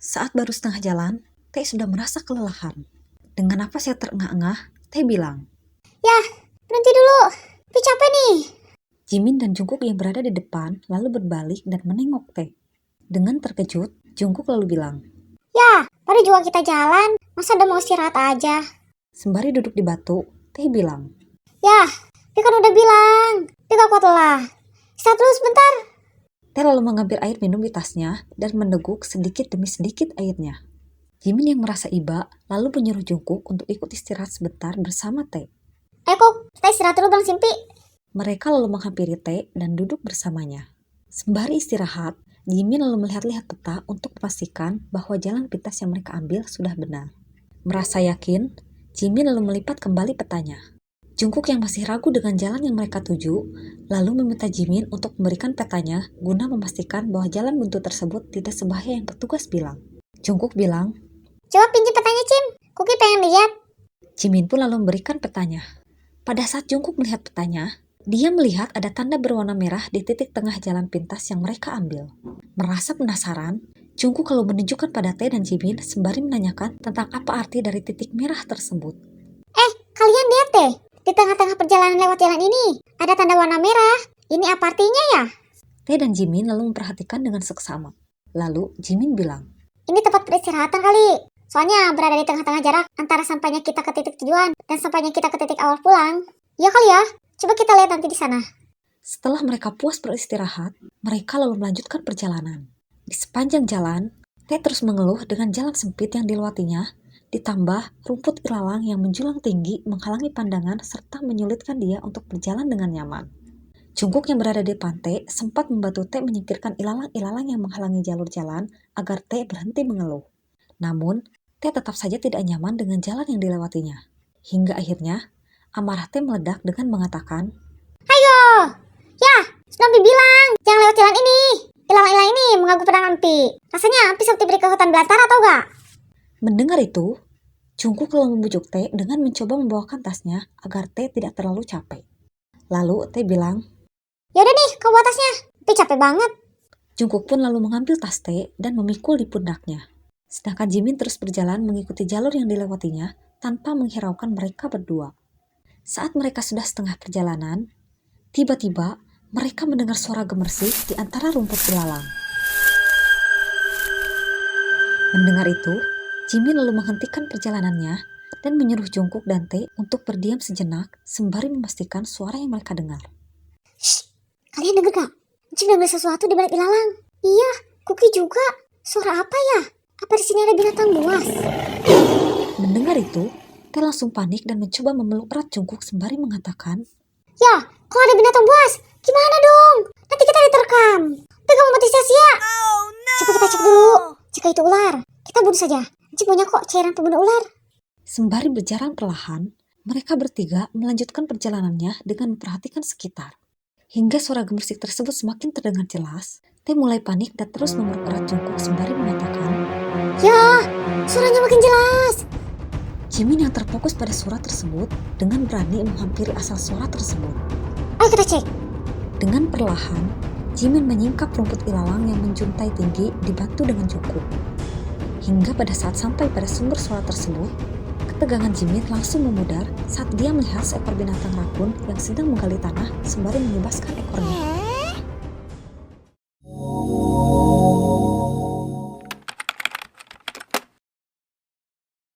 Saat baru setengah jalan, Teh sudah merasa kelelahan. Dengan napas yang terengah-engah, Teh bilang, "Ya, berhenti dulu. Tapi capek nih." Jimin dan Jungkook yang berada di depan lalu berbalik dan menengok Teh. Dengan terkejut, Jungkook lalu bilang, "Ya, baru juga kita jalan. Masa udah mau istirahat aja?" sembari duduk di batu, Teh bilang, "Ya, tapi kan udah bilang. Tapi gak kuat lelah. Istirahat dulu sebentar." Teh lalu mengambil air minum di tasnya dan meneguk sedikit demi sedikit airnya. Jimin yang merasa iba lalu menyuruh Jungkook untuk ikut istirahat sebentar bersama Teh. "Ayo Kok, kita istirahat dulu Bang Simpi." Mereka lalu menghampiri Teh dan duduk bersamanya. Sembari istirahat, Jimin lalu melihat-lihat peta untuk memastikan bahwa jalan pintas yang mereka ambil sudah benar. Merasa yakin, Jimin lalu melipat kembali petanya. Jungkook yang masih ragu dengan jalan yang mereka tuju, lalu meminta Jimin untuk memberikan petanya guna memastikan bahwa jalan buntu tersebut tidak sebahaya yang petugas bilang. Jungkook bilang, "Coba pinjam petanya, Cim. Kuki pengen lihat." Jimin pun lalu memberikan petanya. Pada saat Jungkook melihat petanya, dia melihat ada tanda berwarna merah di titik tengah jalan pintas yang mereka ambil. Merasa penasaran, Jungkook lalu menunjukkan pada Tae dan Jimin sembari menanyakan tentang apa arti dari titik merah tersebut. "Kalian lihat deh. Di tengah-tengah perjalanan lewat jalan ini, ada tanda warna merah. Ini apa artinya ya?" Tae dan Jimin lalu memperhatikan dengan seksama. Lalu Jimin bilang, "Ini tempat peristirahatan kali. Soalnya berada di tengah-tengah jarak antara sampainya kita ke titik tujuan dan sampainya kita ke titik awal pulang. Ya kali ya? Coba kita lihat nanti di sana." setelah mereka puas beristirahat, mereka lalu melanjutkan perjalanan. Di sepanjang jalan, Tae terus mengeluh dengan jalan sempit yang dilewatinya, ditambah rumput ilalang yang menjulang tinggi menghalangi pandangan serta menyulitkan dia untuk berjalan dengan nyaman. Jungkook yang berada di pantai sempat membantu Tae menyingkirkan ilalang-ilalang yang menghalangi jalur jalan agar Tae berhenti mengeluh. Namun, Tae tetap saja tidak nyaman dengan jalan yang dilewatinya. Hingga akhirnya, amarah Tae meledak dengan mengatakan, "Ayo! Ya, sudah Ampi bilang, jangan lewat jalan ini. Ilalang-ilalang ini mengganggu pandangan Ampi. Rasanya Ampi seperti pergi ke hutan belantara, tau gak?" Mendengar itu, Jungkook lalu membujuk Tae dengan mencoba membawakan tasnya agar Tae tidak terlalu capek. Lalu Tae bilang, "Yaudah nih, kau bawa tasnya. Ampi capek banget." Jungkook pun lalu mengambil tas Tae dan memikul di pundaknya. Sedangkan Jimin terus berjalan mengikuti jalur yang dilewatinya tanpa menghiraukan mereka berdua. Saat mereka sudah setengah perjalanan, tiba-tiba mereka mendengar suara gemersik di antara rumput ilalang. Mendengar itu, Jimin lalu menghentikan perjalanannya dan menyuruh Jungkook dan Tae untuk berdiam sejenak sembari memastikan suara yang mereka dengar. "Shh, kalian denger gak? Cim dengar sesuatu di balik ilalang." "Iya, Kuki juga. Suara apa ya? Apa di sini ada binatang buas?" Mendengar itu, Tae langsung panik dan mencoba memeluk erat Jungkook sembari mengatakan, "Ya, kalau ada binatang buas, gimana dong? Nanti kita diterkam. Tapi kamu mati sia-sia." "Coba kita cek dulu. Jika itu ular, kita bunuh saja. Cik punya kok cairan pembunuh ular." Sembari berjalan perlahan, mereka bertiga melanjutkan perjalanannya dengan memperhatikan sekitar. Hingga suara gemersik tersebut semakin terdengar jelas, Tae mulai panik dan terus memeluk erat Jungkook sembari mengatakan, "Ya, suaranya makin jelas." Jimin yang terfokus pada suara tersebut dengan berani menghampiri asal suara tersebut. "Ayo kita cek." Dengan perlahan, Jimin menyingkap rumput ilalang yang menjuntai tinggi dibantu dengan Jungkook. Hingga pada saat sampai pada sumber suara tersebut, ketegangan Jimin langsung memudar saat dia melihat seekor binatang rakun yang sedang menggali tanah sembari mengibaskan ekornya.